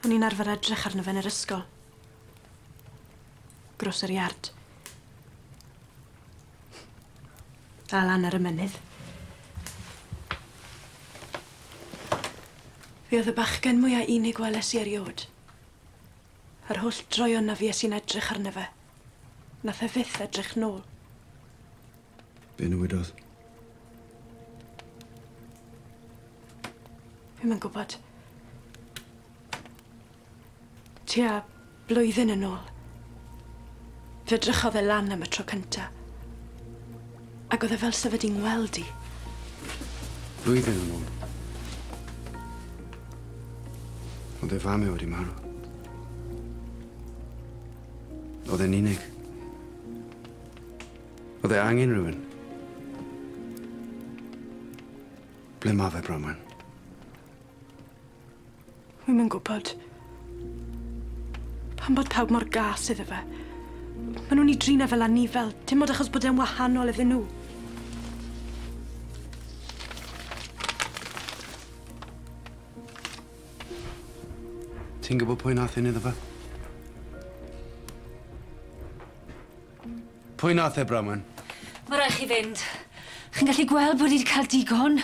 O'n i'n arfer edrych arno fe yn yr ysgol. Gros yr iard. A lan ar y mynydd. Fi oedd y bachgen mwyaf unig weles i eriod. Yr holl droion na fi sy'n edrych arno fe. Nath e fyth edrych nôl. Be newidodd? Fi'n yn gwybod. Tua blwyddyn yn ôl. Fe edrychodd e lan am y tro cynta. Ac oedd e fel sef wedi'n ngweld i. Blwyddyn yn ôl? Oedd e fam e wedi marw. Oedd e'n unig. Oedd e angen rhywun. Ble ma fe, Bronwen? Fi'n yn gwybod. Pan bod pawb mor gas iddo fe. Maen nhw'n ei drin e fel anifel, dim ond achos bod e'n wahanol iddyn nhw. Ti'n gwybod pwy nath un iddo fe? Pwy nath e, Bronwen? Mae rai chi fynd. Chi'n gallu gweld bod i wedi cael digon?